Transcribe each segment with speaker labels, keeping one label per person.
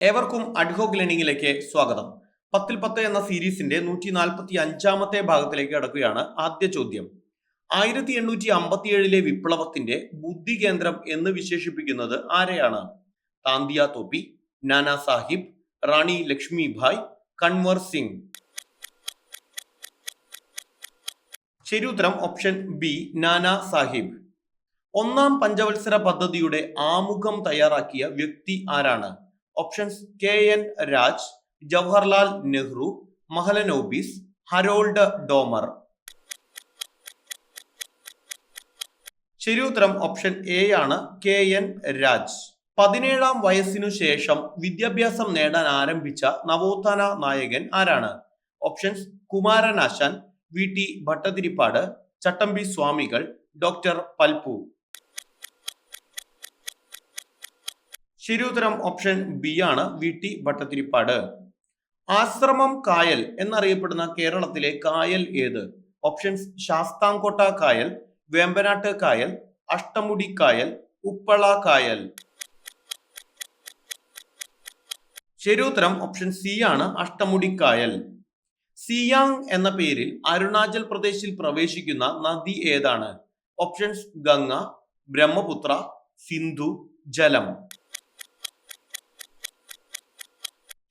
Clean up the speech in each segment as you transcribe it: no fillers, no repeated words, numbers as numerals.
Speaker 1: ഏവർക്കും അഡ്ഹോക്ക് ലേണിംഗിലേക്ക് സ്വാഗതം. 10 ൽ 10 എന്ന സീരീസിന്റെ 145 ഭാഗത്തിലേക്ക് കടക്കുകയാണ്. ആദ്യ ചോദ്യം: 1857 വിപ്ലവത്തിന്റെ ബുദ്ധി കേന്ദ്രം എന്ന് വിശേഷിപ്പിക്കുന്നത് ആരെയാണ്? താന്തിയ തോപ്പി, നാനാ സാഹിബ്, റാണി ലക്ഷ്മിഭായ്, കൻവർ സിംഗ്. ശരി ഉത്തരം ഓപ്ഷൻ ബി, നാനാ സാഹിബ്. ഒന്നാം പഞ്ചവത്സര പദ്ധതിയുടെ ആമുഖം തയ്യാറാക്കിയ വ്യക്തി ആരാണ്? Options: K N Raj, Jawaharlal Nehru, Mahalanobis, Harold Domar. ശരി ഉത്തരം ഓപ്ഷൻ എ ആണ്, കെ എൻ രാജ്. 17-ാം വയസ്സിനു ശേഷം വിദ്യാഭ്യാസം നേടാൻ ആരംഭിച്ച നവോത്ഥാന നായകൻ ആരാണ്? Options: Kumaranasan, V T Bhattathiripad, Chattampi Swamikal, doctor Palpu. ശരി ഉത്തരം ഓപ്ഷൻ ബി ആണ്, വി ടി ഭട്ടതിരിപ്പാട്. ആശ്രമം കായൽ എന്നറിയപ്പെടുന്ന കേരളത്തിലെ കായൽ ഏത്? ഓപ്ഷൻസ്: ശാസ്താംകോട്ട കായൽ, വേമ്പനാട്ട് കായൽ, അഷ്ടമുടി കായൽ, ഉപ്പള കായൽ. ശരി ഉത്തരം ഓപ്ഷൻ സി ആണ്, അഷ്ടമുടി കായൽ. സിയാങ് എന്ന പേരിൽ അരുണാചൽ പ്രദേശിൽ പ്രവേശിക്കുന്ന നദി ഏതാണ്? ഓപ്ഷൻസ്: ഗംഗ, ബ്രഹ്മപുത്ര, സിന്ധു, ജലം.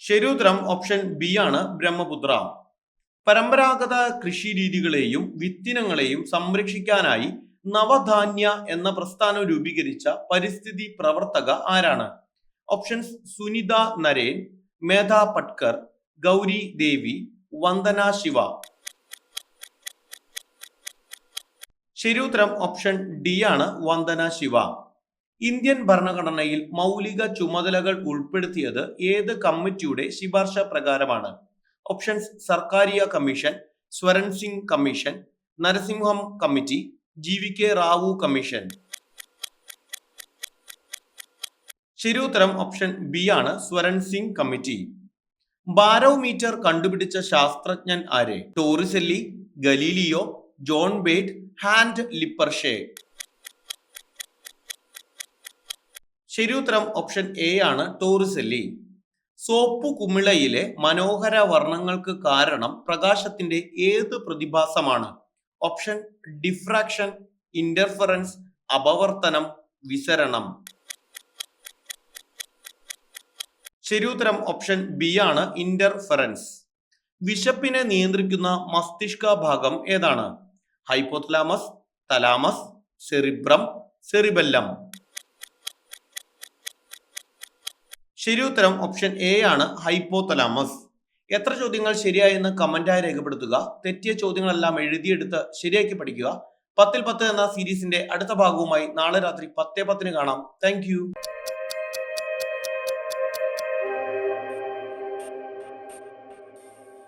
Speaker 1: ശരി ഉത്തരം ഓപ്ഷൻ ബി ആണ്, ബ്രഹ്മപുത്ര. പരമ്പരാഗത കൃഷി രീതികളെയും വിത്തിനങ്ങളെയും സംരക്ഷിക്കാനായി നവധാന്യ എന്ന പ്രസ്ഥാനം രൂപീകരിച്ച പരിസ്ഥിതി പ്രവർത്തക ആരാണ്? ഓപ്ഷൻസ്: സുനിത നരേൻ, മേധ പട്കർ, ഗൗരി ദേവി, വന്ദന ശിവ. ശരി ഉത്തരം ഓപ്ഷൻ ഡി ആണ്, വന്ദന ശിവ. ഇന്ത്യൻ ഭരണഘടനയിൽ മൗലിക ചുമതലകൾ ഉൾപ്പെടുത്തിയത് ഏത് കമ്മിറ്റിയുടെ ശുപാർശ പ്രകാരമാണ്? Options: Sarkaria commission, Swaran Singh commission, Narasimham committee, GVK Rao commission. ശരി ഉത്തരം ഓപ്ഷൻ ബി ആണ്, സ്വരൺ സിംഗ് കമ്മിറ്റി. ബാരോമീറ്റർ കണ്ടുപിടിച്ച ശാസ്ത്രജ്ഞൻ ആര്? Torricelli, Galileo, John Bate, Hans Lippershey. ശരി ഉത്തരം ഓപ്ഷൻ എ ആണ്, ടോറിസെല്ലി. സോപ്പു കുമിളയിലെ മനോഹര വർണ്ണങ്ങൾക്ക് കാരണം പ്രകാശത്തിന്റെ ഏത് പ്രതിഭാസമാണ്? ഓപ്ഷൻ: ഡിഫ്രാക്ഷൻ, ഇന്റർഫറൻസ്, അപവർത്തനം, വിസരണം. ശരി ഉത്തരം ഓപ്ഷൻ ബി ആണ്, ഇന്റർഫറൻസ്. വിശപ്പിനെ നിയന്ത്രിക്കുന്ന മസ്തിഷ്ക ഭാഗം ഏതാണ്? Hypothalamus, thalamus, cerebrum, cerebellum. ശരി ഉത്തരം ഓപ്ഷൻ എ ആണ്, ഹൈപ്പോതലാമസ്. എത്ര ചോദ്യങ്ങൾ ശരിയായെന്ന് കമന്റായി രേഖപ്പെടുത്തുക. തെറ്റിയ ചോദ്യങ്ങളെല്ലാം എഴുതിയെടുത്ത് ശരിയാക്കി പഠിക്കുക. 10 ൽ 10 എന്ന സീരീസിന്റെ അടുത്ത ഭാഗവുമായി നാളെ രാത്രി 10:10 കാണാം. താങ്ക്